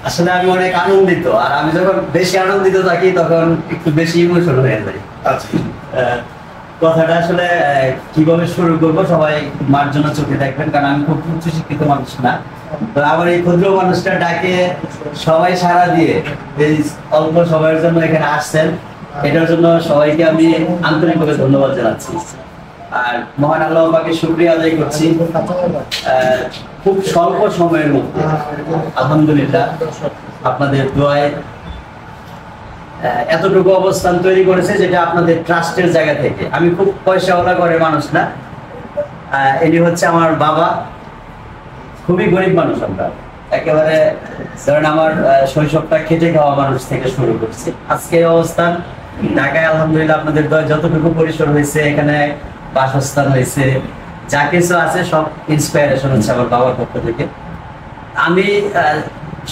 আসলে আমি অনেক আনন্দিত, আর আমি যখন বেশি আনন্দিত থাকি তখন একটু বেশি ইমোশনাল হয়ে যাই। কথাটা আসলে কিভাবে শুরু করবো সবাই মার্জনা চোখে দেখবেন, কারণ আমি খুব উচ্চ শিক্ষিত মানুষ না। তো আমার এই ক্ষুদ্র মানুষটা ডাকে সবাই সাড়া দিয়ে এই অল্প সময়ের জন্য এখানে আসছেন, এটার জন্য সবাইকে আমি আন্তরিকভাবে ধন্যবাদ জানাচ্ছি। আর মহান আল্লাহ পাকে শুকরিয়া আদায় করছি খুব স্বল্প সময়ের মধ্যে আলহামদুলিল্লাহ আপনাদের দোয়ায় এতটুকু অবস্থান তৈরি করেছে, যেটা আপনাদের ট্রাস্টের জায়গা থেকে। আমি খুব পয়সাওয়ালা ঘরের মানুষ না, এটি হচ্ছে আমার বাবা, খুবই গরিব মানুষ। আমরা একেবারে ধরেন আমার শৈশবটা খেটে খাওয়া মানুষ থেকে শুরু করছি। আজকে অবস্থান ঢাকায় আলহামদুলিল্লাহ আপনাদের দোয়ায় যতটুকু পরিসর হয়েছে, এখানে বাসস্থান হয়েছে, যা কিছু আছে সব ইন্সপায়ারেশন হচ্ছে আমার বাবার পক্ষ থেকে। আমি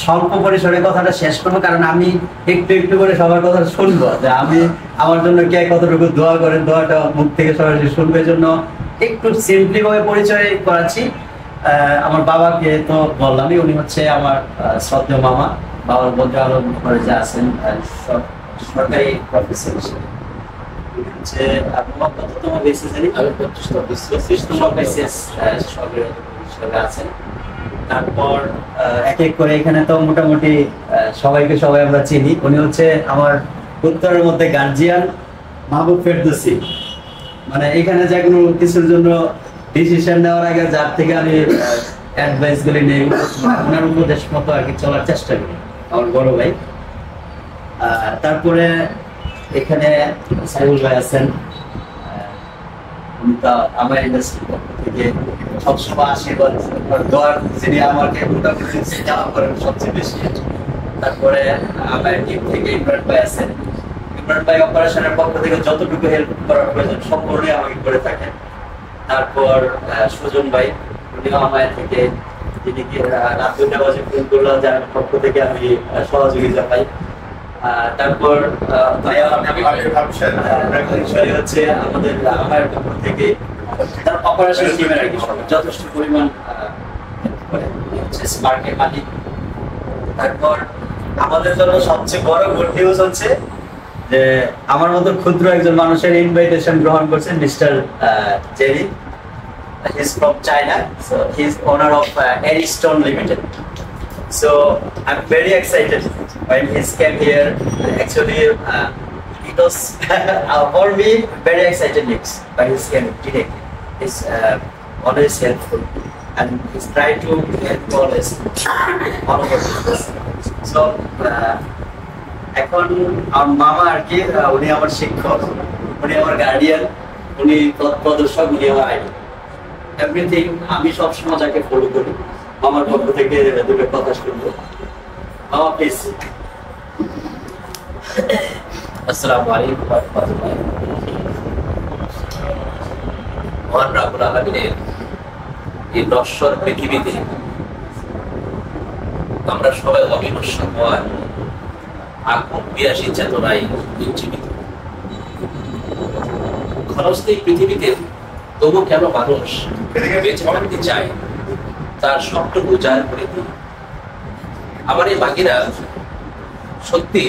স্বল্প পরিসরে কথাটা শেষ করবো, কারণ আমি একটু একটু করে সবার কথা শুনবো, যে আমি আমার জন্য কে কতটুকু দোয়া করেন, দোয়াটা মুখ থেকে সরাসরি শুনবে জন্য একটু সিম্পলি ভাবে পরিচয় করাচ্ছি। আমার বাবাকে তো বললামই, উনি হচ্ছে আমার শ্রদ্ধেয় মামা। বাবার বলতে আলম কলেজে আছেন সরকারি প্রফেসর হিসেবে। তারপর এক এক করে এখানে তো মোটামুটি সবাইকে সবাই আমরা চিনি। উনি হচ্ছে আমার উত্তরের মধ্যে গার্জিয়ান মাহবুব ফেরদৌসী। মানে এখানে যে কোনো কিছুর জন্য ডিসিশন নেওয়ার আগে যার থেকে আমি অ্যাডভাইস গুলি নেই, ওনার উপদেশ মতো আর কি চলার চেষ্টা করি, আমার বড় ভাই। তারপরে এখানে সাইবুল ভাই আছেন, উনি তো আমার ইন্ডাস্ট্রি থেকে সবসময় আশীর্বাদ দোয়ার, যিনি আমাকে মোটামুটি জামা করেন সবচেয়ে বেশি। তারপরে আমার টিম থেকে ইমরান ভাই আছেন। ইমরান ভাই অপারেশনের পক্ষ থেকে যতটুকু হেল্প করার প্রয়োজন সম্পূর্ণই আমাকে করে থাকেন। তারপর সুজন ভাই, উনিও আমার থেকে, যিনি কি রাত 2টা বাজে ফোন করলো, যার পক্ষ থেকে আমি সহযোগিতা পাই। তারপর হচ্ছে আমাদের আমার পক্ষ থেকে অপারেশন টিমের আর কি যথেষ্ট পরিমাণ স্পার্কের মালিক। তারপর আমাদের জন্য সবচেয়ে বড় গুড নিউজ হচ্ছে যে আমার মতো ক্ষুদ্র একজন মানুষের ইনভাইটেশন গ্রহণ করছেন mister Jerry. He is from China, so he is owner of Ariston Limited. So I'm very excited when he came here. Actually, it was for me very excited news when he came today. He's always helpful and he's trying to help always all over business. So এখন আমার মামা আর কি, উনি আমার শিক্ষক, উনি আমার guardian, উনি প্রদর্শক, উনি আমার আইডল, এভরিথিং। আমি সবসময় যাকে ফলো করি, আমার পক্ষ থেকে দুটো কথা শুনবো। মামা প্লিজ। আসসালামু আলাইকুম ওয়া রাহমাতুল্লাহ। মহান রব্বুল আলামিনের এই নশ্বর পৃথিবীতে আমরা সবাই অবিনশ্বর হওয়ার আগুন বিরাশী চেতনায় জীবিত। ক্ষণস্থায়ী পৃথিবীতে তবু কেন মানুষ বেঁচে থাকতে চায়, তার সবটুকু উজাড় করে দিই। আমার এই বাকিরা সত্যি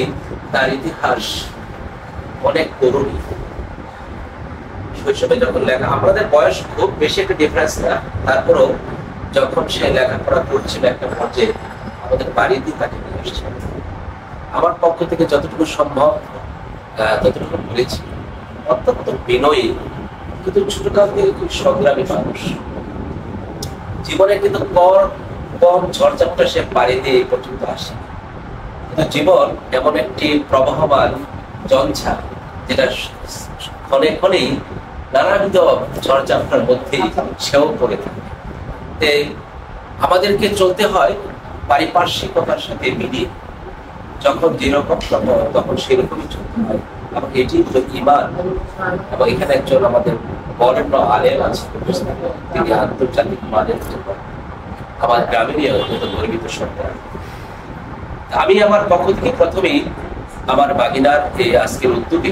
তার ইতিহাস অনেক করুণী। শৈশবে যখন লেখা, আমাদের বয়স খুব বেশি একটা ডিফারেন্স না, তারপরেও যখন সে লেখাপড়া করছিল একটা পর্যায়ে আমাদের বাড়িতেই তাকে নিয়ে এসছে। আমার পক্ষ থেকে যতটুকু সম্ভব ততটুকু বলেছি। অত্যন্ত বিনয়ী, কিন্তু ছোটকাল থেকে খুব সংগ্রামী মানুষ। জীবনে কিন্তু কম ঝড়ঝাপটা সে পাড়ি দিয়ে এই পর্যন্ত আসে। কিন্তু জীবন এমন একটি প্রবাহমান জঞ্ছা, যেটা ক্ষণে ক্ষণেই নানাবিধ ঝড়ঝাপটার মধ্যে সেও পড়ে থাকে। আমাদেরকে চলতে হয় পারিপার্শ্বিকতার সাথে মিলিয়ে। যখন যেরকম তখন সেরকমই চলতে হয়, এবং এটি হলো ঈমান। এবং এখানে একজন আমাদের বরেণ্য আলেম আছে, তিনি আন্তর্জাতিক মানের আমার গ্রামেরই গর্বিত সন্তান। আমি আমার পক্ষ থেকে প্রথমেই আমার বাগিনার এই আজকের উদ্যোগে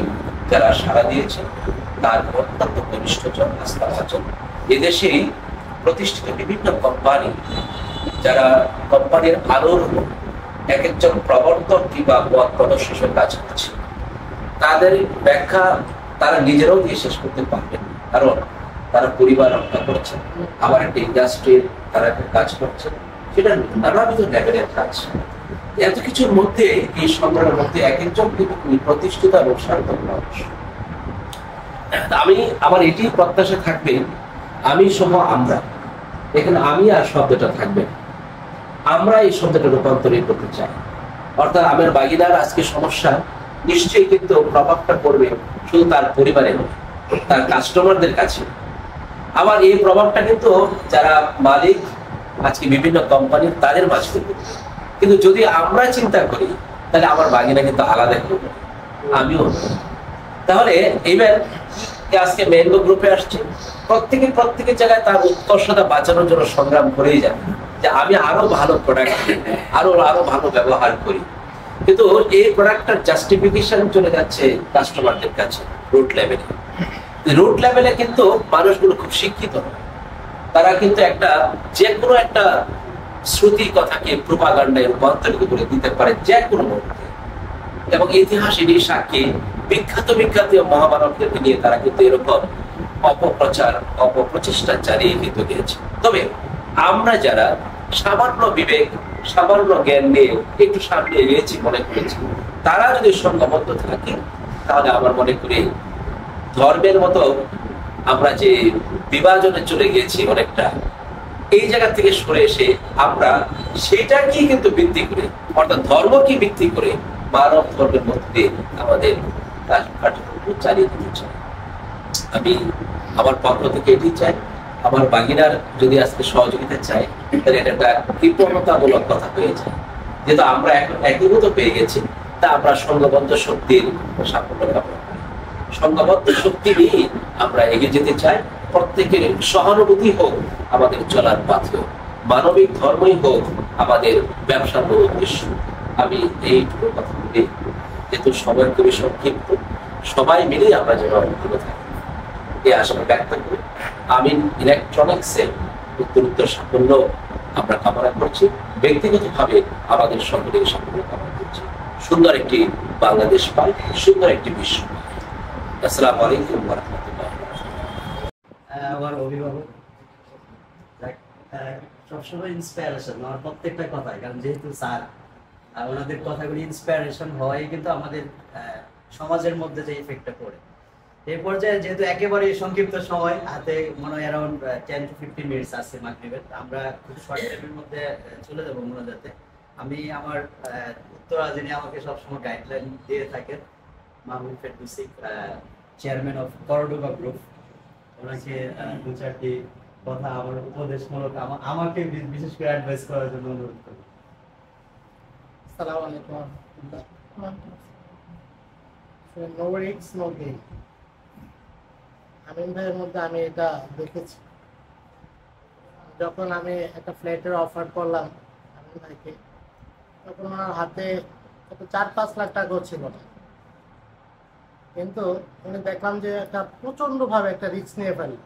যারা সাড়া দিয়েছে তার অত্যন্ত ঘনিষ্ঠজন, আস্থাভাজন, এদেশেই প্রতিষ্ঠিত বিভিন্ন কোম্পানি যারা কোম্পানির আলোর এক একজন প্রবর্তক কিংবা পথ প্রদর্শক হিসেবে কাজ করছে, তাদের ব্যাখ্যা তারা নিজেরাও দিয়ে শেষ করতে পারবেন, কারণ তারা পরিবার রক্ষা করছে, আবার একটা ইন্ডাস্ট্রির তারা একটা কাজ করছে, সেটা নানাবিধ লেভেলের কাজ। এত কিছুর মধ্যে, এই সংগ্রামের মধ্যে এক একজন কিন্তু প্রতিষ্ঠিত এবং সার্থক মানুষ। আমি আমার এটি প্রত্যাশা থাকবে, আমি সহ আমরা, এখানে আমি আর শব্দটা থাকবে, আমরা এই শব্দটা রূপান্তরিত করতে চাই। অর্থাৎ আমার বাগিদার আজকে সমস্যা নিশ্চয়ই কিন্তু প্রভাবটা পড়বে শুধু তার পরিবারে নয়, তার কাস্টমারদের কাছে। আবার এই প্রভাবটা কিন্তু যারা মালিক আজকে বিভিন্ন কোম্পানির, তাদের মাঝে পড়বে। কিন্তু যদি আমরা চিন্তা করি তাহলে আমার বাগিনা কিন্তু আলাদা করবে, আমিও। তাহলে এবার আজকে ম্যাঙ্গো গ্রুপে আসছে, প্রত্যেকের জায়গায় তার উৎকর্ষতা বাঁচানোর জন্য সংগ্রাম করেই যাবে, যে আমি আরো ভালো প্রোডাক্ট, আরো ভালো ব্যবহার করি। কিন্তু এই প্রোডাক্টটার জাস্টিফিকেশন চলে যাচ্ছে কাস্টমারদের কাছে রুট লেভেলে। রুট লেভেলে কিন্তু মানুষগুলো খুব শিক্ষিত, তারা কিন্তু একটা যে কোনো একটা শ্রুতি কথাকে প্রোপাগান্ডায় রূপান্তরিত করে দিতে পারে যে কোনো মুহূর্তে। এবং ইতিহাস এটি সাক্ষী, বিখ্যাত মহামানবদেরকে নিয়ে তারা কিন্তু এরকম অপপ্রচার, অপপ্রচেষ্টা চালিয়ে কিন্তু গিয়েছে। তবে আমরা যারা সামান্য বিবেক, সামান্য জ্ঞান নিয়ে একটু সামনে এগিয়েছি মনে করেছি, তারা যদি সংঘবদ্ধ থাকে, তাহলে আমার মনে করি ধর্মের মতো আমরা যে বিভাজনে চলে গিয়েছি অনেকটা, এই জায়গা থেকে সরে এসে আমরা সেটাকেই কিন্তু ভিত্তি করে, অর্থাৎ ধর্মকে ভিত্তি করে মানব ধর্মের মধ্যে আমাদের কার্যক্রম চালিয়ে দিতে চাই। আমি আমার পক্ষ থেকে এটি চাই। আমার বাগিনার যদি আজকে সহযোগিতা চাই, তাহলে এটা একটা কৃপণতামূলক কথা হয়ে যায়। যেহেতু আমরা এখন একীভূত পেয়ে গেছি, তা আমরা সংঘবদ্ধ শক্তির সাফল্য কামনা করি। সংঘবদ্ধ শক্তি নিয়ে আমরা এগিয়ে যেতে চাই। প্রত্যেকের সহানুভূতি হোক আমাদের চলার পাথেও, মানবিক ধর্মই হোক আমাদের ব্যবসার মূল উদ্দেশ্য। আমি এইটুকু কথা বলি, যেহেতু সময় খুবই সংক্ষিপ্ত, সবাই মিলেই আমরা যেন ভালো থাকি এই আশা ব্যক্ত করি। আমি ইলেকট্রনিক্সের উত্তরোত্তর সাফল্য আমরা কামনা করছি, ব্যক্তিগতভাবে আমাদের সকলের সাফল্য কামনা করছি। সুন্দর একটি বাংলাদেশ পাই, সুন্দর একটি বিশ্ব। আসসালামু আলাইকুম ওয়া রাহমাতুল্লাহ। আমার অভিভাবক সবসময় ইন্সপিরেশন আমার প্রত্যেকটা কথায়, কারণ যেহেতু স্যার ওনাদের কথাগুলি ইন্সপিরেশন হয়, কিন্তু আমাদের সমাজের মধ্যে যে ইফেক্টটা পড়ে এই পর্যায়ে, যেহেতু একেবারে সংক্ষিপ্ত সময় হাতে, মনে হয় অ্যারাউন্ড 10 to 15 মিনিটস আছে মাগরিবের, আমরা খুব শর্ট টাইমের মধ্যে চলে যাবো মোনাজাতে। আমি আমার উত্তরা, যিনি আমাকে সবসময় গাইডলাইন দিয়ে থাকেন, Mahmud Ferdousi, chairman of Cordoba group, ওনাকে দু চারটি কথা আমার উপদেশমূলক আমাকে বিশেষ করে অ্যাডভাইস করার জন্য অনুরোধ করি। আসসালামু আলাইকুম। No risk no gain. Amin ভাইয়ের মধ্যে আমি এটা দেখেছি। যখন আমি একটা ফ্ল্যাটের অফার করলাম আমিন ভাইকে, তখন ওনার হাতে 4-5 লাখ টাকাও ছিল না, কিন্তু উনি দেখলাম যে একটা প্রচন্ডভাবে একটা রিস্ক নিয়ে ফেলি,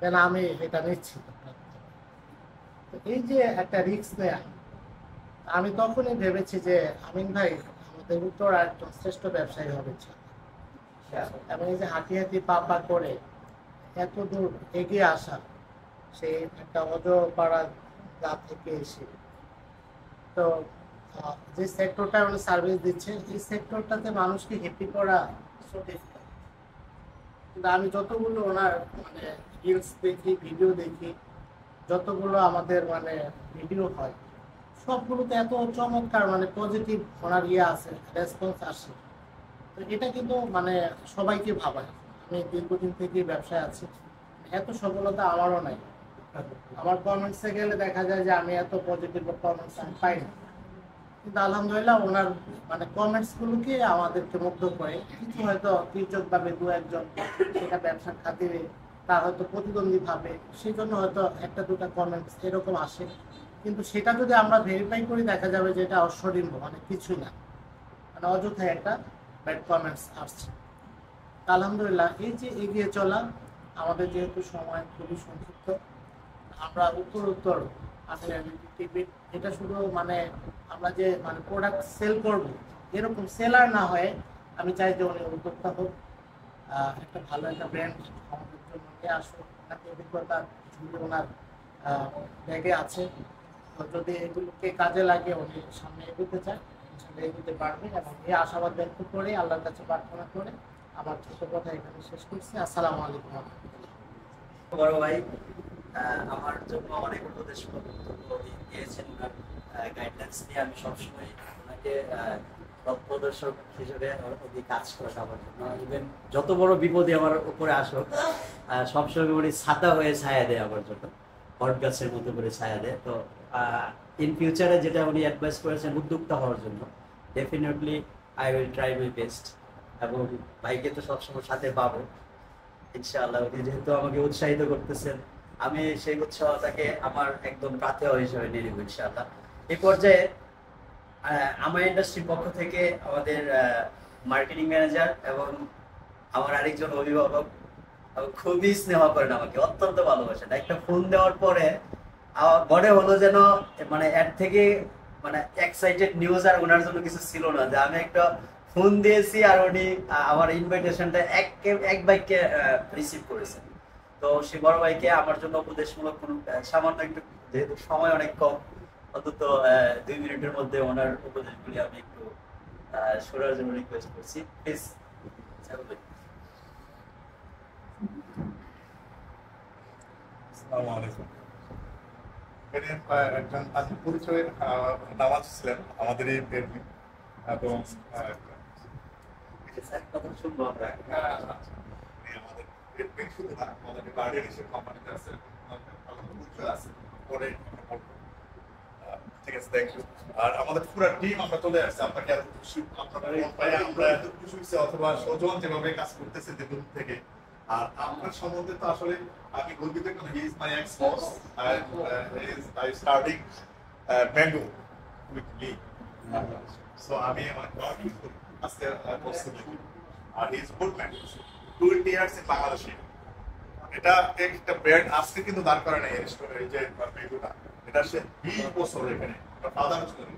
কেন আমি এটা নিচ্ছি। তো এই যে একটা রিস্ক নেয়া, আমি তখনই ভেবেছি যে আমিন ভাই আমাদের উত্তর আর একজন শ্রেষ্ঠ ব্যবসায়ী হবে। এবং এই যে হাঁটি হাঁটি পা পা করে এত দূর এগিয়ে আসা, সেই একটা অজপাড়া গা থেকে এসে, তো যে সেক্টরটা উনি সার্ভিস দিচ্ছে, এই সেক্টরটাতে মানুষকে হ্যাপি করা সো ডিফিকাল্ট। কিন্তু আমি যতগুলো ওনার মানে রিলস দেখি, ভিডিও দেখি, যতগুলো আমাদের মানে ভিডিও হয়, সবগুলোতে এত চমৎকার মানে পজিটিভ ওনার আছে, রেসপন্স আসে। তো এটা কিন্তু মানে সবাইকে ভাবায়। আমি দীর্ঘদিন থেকে ব্যবসায় আছি, এত সফলতা আমারও নাই। আমার কমেন্টসে গেলে দেখা যায় যে আমি এত পজিটিভ কমেন্টস আমি পাই না, কিন্তু আলহামদুলিল্লাহ ওনার মানে কমেন্টসগুলোকে আমাদেরকে মুগ্ধ করে। কিছু হয়তো কৃতজ্ঞভাবে দু একজন সেটা ব্যবসার খাতিরে, তার হয়তো প্রতিদ্বন্দ্বী ভাবে, সেই জন্য হয়তো একটা দুটা কমেন্টস এরকম আসে, কিন্তু সেটা যদি আমরা ভেরিফাই করি দেখা যাবে যে এটা অশ্বডিম্ব, মানে কিছুই না, মানে অযথায় একটা ব্যাড কমেন্টস আসছে। আলহামদুলিল্লাহ এই যে এগিয়ে চলা, আমাদের যেহেতু সময় খুবই সংক্ষিপ্ত, আমরা উত্তর আমাদের টিভি এটা শুধু মানে আমরা যে মানে প্রোডাক্ট সেল করব এরকম সেলার না হয়ে আমি চাই যে উনি উদ্যোক্তা হোক, একটা ভালো একটা ব্র্যান্ড আমাদের জন্য নিয়ে আসুক। নাকি অভিজ্ঞতা যদি ওনার ব্যাগে আছে, তো যদি এগুলোকে কাজে লাগিয়ে উনি সামনে এগোতে চায় সামনে এগোতে পারবে, এবং এই আশাবাদ ব্যক্ত করে আল্লাহর কাছে প্রার্থনা করে আমার ছোট কথা এখানে শেষ করছি। আসসালামু আলাইকুম। বড় ভাই আমার জন্য অনেক উপদেশ দিয়েছেন, ওনার গাইডলাইন্স নিয়ে আমি সবসময় ওনাকে পথ প্রদর্শক হিসেবে কাজ করে আমার জন্য। ইভেন যত বড় বিপদে আমার উপরে আসুক সবসময় উনি ছাতা হয়ে ছায়া দেয় আমার জন্য, বট গাছের মতো করে ছায়া দেয়। তো ইন ফিউচারে যেটা উনি অ্যাডভাইস করেছেন উদ্যোক্তা হওয়ার জন্য, definitely I will try my best. এবং ভাইকে তো সবসময় সাথে পাবো ইনশাআল্লাহ। উনি যেহেতু আমাকে উৎসাহিত করতেছেন, আমি সেই উৎসাহটাকে আমার একদম প্রাথেয় হিসেবে নিয়ে নেব ইনশাআল্লাহ। এই পর্যায়ে আমার ইন্ডাস্ট্রির পক্ষ থেকে আমাদের মার্কেটিং ম্যানেজার এবং আমার আরেকজন অভিভাবক খুবই স্নেহ করেন আমাকে, অত্যন্ত ভালোবাসেন। একটা ফোন দেওয়ার পরে মনে হলো যেন মানে এর থেকে মানে এক্সাইটেড নিউজ আর ওনার জন্য কিছু ছিল না, যে আমি একটা ফোন দিয়েছি আর উনি আমার ইনভাইটেশনটা এক বাক্যে রিসিভ করেছেন। তো সে বড় ভাইকে আমার জন্য উপদেশমূলক সামান্য একটু, যেহেতু সময় অনেক কম, অন্তত 2 মিনিটের মধ্যে ওনার উপদেশগুলি আমি একটু শোনার জন্য রিকোয়েস্ট করছি, প্লিজ। আসসালামু আলাইকুম। একজন আত্মীয় পরিচয়ের নামাজ ছিলেন আমাদের এই প্রেমী, এবং কথা শুনবো আমরা। আমাদের প্রেমী শুধু না, আমাদের গার্ডিয়ান হিসেবে কোম্পানিতে আছে, পরিচয় আছে পরে ঠিক আছে, থ্যাংক ইউ। আর আমাদের পুরো টিম আমরা চলে আসছি, আপনাকে এত খুশি, আপনারা আমরা এত খুশি হয়েছি, অথবা সজন যেভাবে কাজ করতেছে দীর্ঘদিন থেকে। আর আপনার সম্বন্ধে তো আসলে আমি গর্বিত, কারণ he is my ex boss, I starting mango with me, so আমি অনেক প্রাউড করি আজকে বসতে পেরে। আর he is good man, 20 years in বাংলাদেশে। এটা একটা ব্র্যান্ড আজকে কিন্তু দাঁড় করে নাই এই যে ম্যাঙ্গোটা, এটা সে 20 বছর এখানে ফাদার ছিল,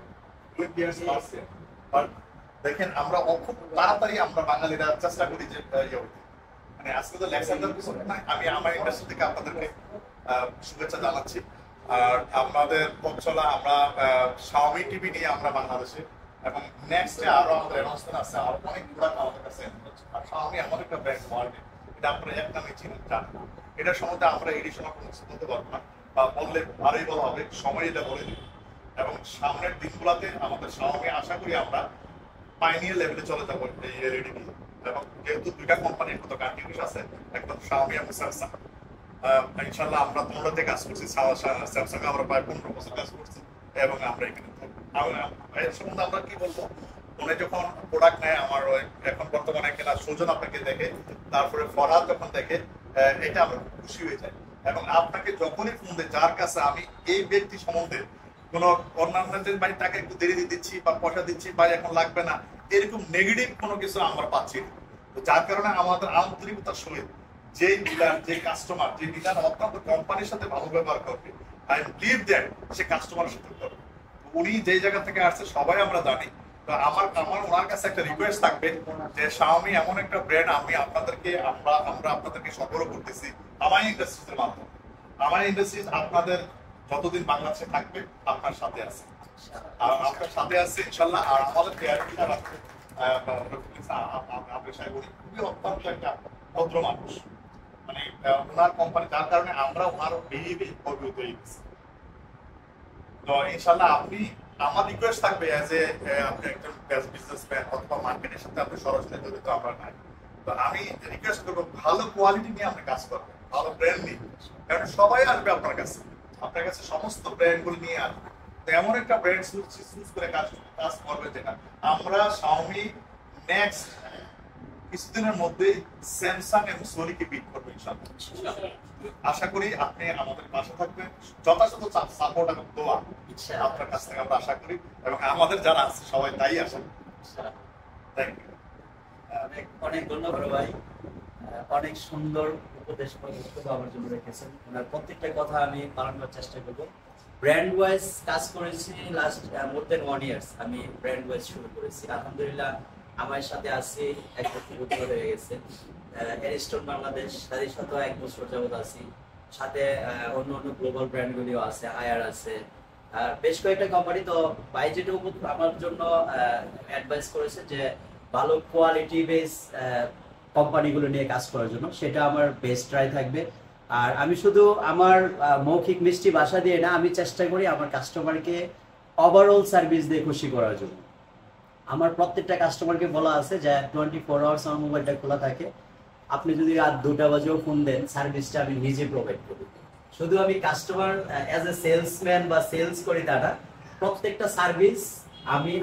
20 ইয়ার্স লাস্ট ইয়ার। বাট দেখেন আমরা খুব তাড়াতাড়ি আমরা বাঙালিরা চেষ্টা করি যে ইয়ে হতে, মানে আজকে তো লেকচার কিছু নাই। আমি আমার ইন্ডাস্ট্রি থেকে আপনাদেরকে শুভেচ্ছা জানাচ্ছি। আর আমাদের পথ চলা, আমরা শাওমি টিভি নিয়ে আমরা বাংলাদেশে, এবং নেক্সট আরো আমাদের অ্যানাউন্সমেন্ট আছে, আর অনেক প্রোডাক্ট আমাদের কাছে। আর শাওমি এমন একটা ব্র্যান্ড ওয়ার্ল্ডে, এটা আপনারা এক নামে চিনেন, জানেন। এটার সম্বন্ধে আমরা এডিশনাল কোনো কিছু বলতে পারবো না, বা বললে ভালোই বলা হবে, সময় এটা বলে দিবে। এবং সামনের দিনগুলোতে আমাদের শাওমি, আশা করি আমরা পাইনিয়ার লেভেলে চলে যাবো এই এলইডি নিয়ে। এবং যেহেতু দুইটা কোম্পানির মতো কন্টিনিউস আছে, একদম শাওমি এবং স্যামসাং, ইনশাল্লাহ আমরা দুটোতে কাজ করছি। স্যামসাং আমরা প্রায় 15 বছর কাজ করছি, এবং আমরা এখানে এর সম্বন্ধে আমরা কি বলবো, উনি যখন প্রোডাক্ট নেয়, আমার এখন বর্তমানে কেনা সুজন আপনাকে দেখে, তারপরে ফরহাদ যখন দেখে, এটা আমরা খুশি হয়ে যাই। এবং আপনাকে যখনই ফোন দেয়, যার কাছে আমি এই ব্যক্তি সম্বন্ধে কোনো অন্যান্য ভাই তাকে একটু দেরি দিয়ে দিচ্ছি বা পয়সা দিচ্ছি বা এখন লাগবে না, এরকম নেগেটিভ কোনো কিছু আমরা পাচ্ছি না। তো যার কারণে আমাদের আন্তরিকতার সহিত যে ডিলার, যে কাস্টমার, যে ডিলার অত্যন্ত কোম্পানির সাথে ভালো ব্যবহার করবে, আই বিলিভ দ্যাট সে কাস্টমারের সাথে করবে। উনি যেই জায়গা থেকে আসছে সবাই আমরা জানি। তো আমার ওনার কাছে একটা রিকোয়েস্ট থাকবে যে শাওমি এমন একটা ব্র্যান্ড, আমি আপনাদেরকে আমরা আপনাদেরকে সরবরাহ করতেছি আমার ইন্ডাস্ট্রিজের মাধ্যমে। আমার ইন্ডাস্ট্রিজ আপনাদের যতদিন বাংলাদেশে থাকবে আপনার সাথে আছে, আর আপনার সাথে আছে ইনশাল্লাহ। আর আমাদের কেয়ারটা রাখবে আপনার সাহেব, উনি খুবই অত্যন্ত একটা ভদ্র মানুষ, মানে ওনার কোম্পানি, যার কারণে আমরা ওনার বিহেভিয়ার প্রভাবিত হয়ে গেছি। তো ইনশাল্লাহ আপনি, আমার রিকোয়েস্ট থাকবে অ্যাজ এ আপনি একজন বিজনেসম্যান অথবা মার্কেটের সাথে আপনি সরাসরি জড়িত আমরা নাই, তো আমি রিকোয়েস্ট করবো ভালো কোয়ালিটি নিয়ে আপনি কাজ করবেন, ভালো ব্র্যান্ড নিয়ে, কারণ সবাই আসবে আপনার কাছে সমস্ত ব্র্যান্ড গুলো নিয়ে আসবে। তো এমন একটা ব্র্যান্ড চুজ করে কাজ করবে যেটা আমরা শাওমি নেক্সট কিছুদিনের মধ্যে স্যামসাং এবং সোনিকে বিট করবো ইনশাআল্লাহ। আশা করি আপনি আমাদের পাশে থাকবেন, যথাযথ সাপোর্ট এবং দোয়া আপনার কাছ থেকে আমরা আশা করি, এবং আমাদের যারা আছে সবাই তাই আশা করি। Thank you. অনেক ধন্যবাদ ভাই, অনেক সুন্দর উপদেশ আমার জন্য রেখেছেন। ওনার প্রত্যেকটা কথা আমি পালন করার চেষ্টা করবো। ব্র্যান্ড ওয়াইজ কাজ করেছি লাস্ট মোর দেন 1 ইয়ার্স। আমি ব্র্যান্ড ওয়াইজ শুরু করেছি, আলহামদুলিল্লাহ আমার সাথে আছি 1 বছর হয়ে গেছে। এরিস্টোন বাংলাদেশ তাদের সাথেও 1 বছর যাবত আছি, সাথে অন্য অন্য গ্লোবাল ব্র্যান্ডগুলিও আছে, হায়ার আছে, আর বেশ কয়েকটা কোম্পানি। তো ভাই যেটুকু আমার জন্য অ্যাডভাইস করেছে যে ভালো কোয়ালিটি বেস কোম্পানিগুলো নিয়ে কাজ করার জন্য, সেটা আমার বেস্ট ট্রাই থাকবে। আর আমি শুধু আমার মৌখিক মিষ্টি ভাষা দিয়ে না, আমি চেষ্টা করি আমার কাস্টমারকে ওভারঅল সার্ভিস দিয়ে খুশি করার জন্য। আমার প্রত্যেকটা কাস্টমারকে বলা আছে যে 24 আওয়ার্স আমার মোবাইলটা খোলা থাকে, আপনি যদি রাত 2টা বাজেও ফোন দেন, সার্ভিসটা আমি নিজে প্রোভাইড করি। শুধু আমি কাস্টমার অ্যাজ এ সেলসম্যান বা সেলস করি তা না, প্রত্যেকটা সার্ভিস আমি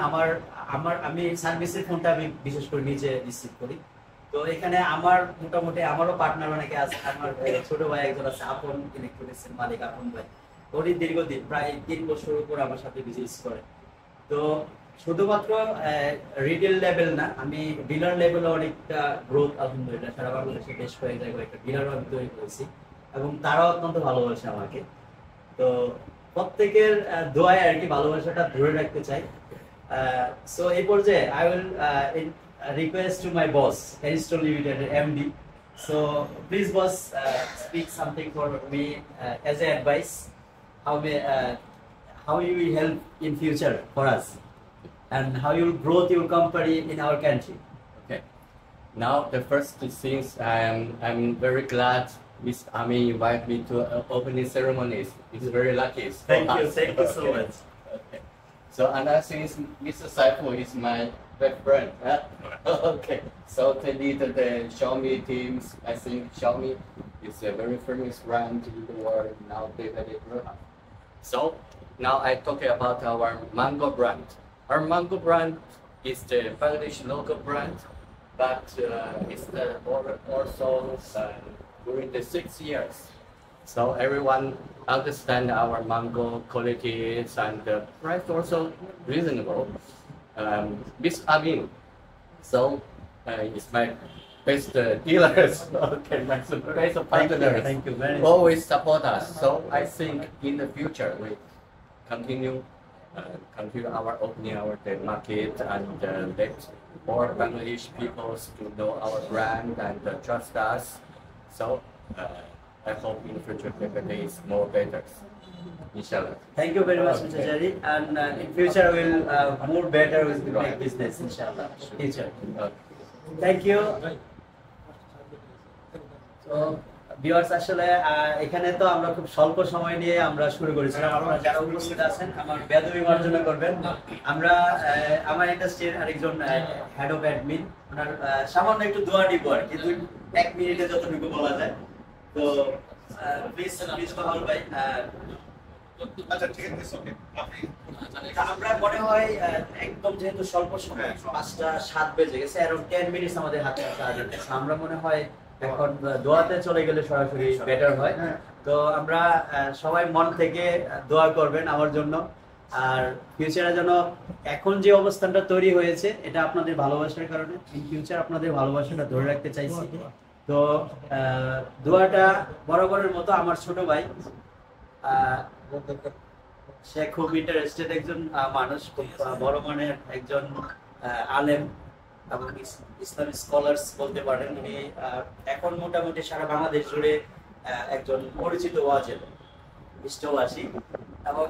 আমি সার্ভিসের ফোনটা আমি বিশেষ করে নিজে রিসিভ করি। তো এখানে আমার মোটামুটি আমারও পার্টনার অনেকে আছে। আমার ছোট ভাই একজন আছে, আপন ইলেকট্রনিক্সের মালিক আপন ভাই। উনি দীর্ঘদিন প্রায় 3 বছর উপর আমার সাথে বিজনেস করে। তো শুধুমাত্র রিটেল লেভেল না, আমি ডিলার লেভেলে অনেকটা গ্রোথ আলহামদুলিল্লাহ সারা বাংলাদেশে বেশ কয়েক জায়গায় একটা ডিলারও আমি তৈরি করেছি, এবং তারাও অত্যন্ত ভালোবাসে আমাকে। তো প্রত্যেকের দোয়ায় আর কি ভালোবাসাটা ধরে রাখতে চাই। সো এই পর্যায়ে I will request to my boss, Ariston Limited, MD. So please, boss, speak something for me as an advice. How you will help in future for us, and how you will grow your company in our country. Okay. Now the first things I'm very glad Miss Ami invited me to opening ceremonies. It's very lucky. For Thank you so Okay. much. Okay. So another thing is Mr. Saiful is my best friend. Okay. So they need the Xiaomi teams. I think Xiaomi is a very famous brand in the world now. They very grown up. So now I talk about our Mango brand. Our Mango brand is the Bangladesh local brand, but it's the also during the 6 years. So everyone understand our mango qualities, and the price also reasonable. Miss Amin, so it's my best dealers. Okay, my best partners. Thank you very much. Always support us. So I think in the future we continue our opening our the market, and let more Bangladesh people to know our brand and trust us. So I hope in the future the is more better. Inshallah. Thank you very much, Mr. Jari. And in future we'll more better with make business, inshallah. Future. Thank you. So viewers, আসলে এখানে তো আমরা খুব স্বল্প সময় নিয়ে আমরা শুরু করেছিলাম। আপনারা যারা উপস্থিত আছেন আমার বেদবি মার্জনা করবেন। আমরা আমার ইন্ডাস্ট্রির আরেকজন হেড অফ অ্যাডমিন, ওনার সামান্য একটু দোয়া দিব আর কি, 1 মিনিটে যতটুকু বলা যায়। তো প্লিজ পাহাল ভাই, আচ্ছা ঠিক আছে, ওকে। আমরা মনে হয় একদম যেহেতু স্বল্প সময় 5টা 7 বেজে গেছে, অ্যারাউন্ড 10 মিনিটস আমাদের হাতে আছে। আমরা মনে হয় এখন দোয়াতে চলে গেলে সরাসরি বেটার হয়। তো আমরা সবাই মন থেকে দোয়া করবেন আমার জন্য, আর ফিউচারে যেন এখন যে অবস্থানটা তৈরি হয়েছে এটা আপনাদের ভালোবাসার কারণে, ইন ফিউচার আপনাদের ভালোবাসাটা ধরে রাখতে চাইছি। তো দোয়াটা বরাবরের মতো আমার ছোট ভাই, সে খুব ইন্টারেস্টেড একজন মানুষ, খুব বড় মানের একজন আলেম এবং ইসলামিক স্কলার্স বলতে পারেন। উনি এখন মোটামুটি সারা বাংলাদেশ জুড়ে একজন পরিচিত ওয়াজের ইষ্টভাষী, এবং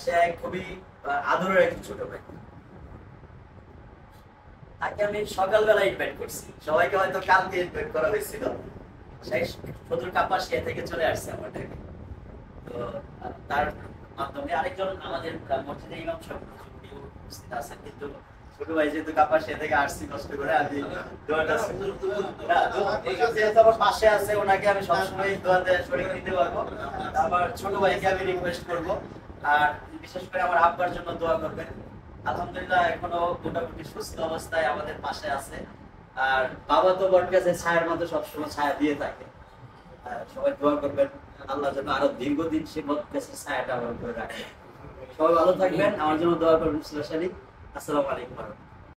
সে খুবই আদরের একজন ছোট ভাই। তাকে আমি সকালবেলা ইনভাইট করছি, সবাইকে হয়তো কালকে ইনভাইট করা হয়েছিল। সেই সদর কাপাসিয়া থেকে চলে আসছে আমার ঢাকা। তো তার মাধ্যমে আরেকজন আমাদের মসজিদে ইমাম সাহেব উপস্থিত আছেন, কিন্তু ছোট ভাই যেহেতু কাপাসিয়া থেকে আসছি কষ্ট করে, আমি দোয়াটা যেহেতু আমার পাশে আছে, ওনাকে আমি সবসময় দোয়াতে শরীর দিতে পারবো। আমার ছোট ভাইকে আমি রিকোয়েস্ট করবো, আর বিশেষ করে আমার আব্বার জন্য দোয়া করবেন। আলহামদুলিল্লাহ এখনো মোটামুটি সুস্থ অবস্থায় আমাদের পাশে আছে, আর বাবা তো বট গাছে ছায়ার মতো সবসময় ছায়া দিয়ে থাকে। সবাই দোয়া করবেন আল্লাহ যেন আরো দীর্ঘদিন সে বট গাছের ছায়াটা আমার উপরে রাখে। সবাই ভালো থাকবেন, আমার জন্য দোয়া করবেন স্পেশালি। আসসালামু আলাইকুম।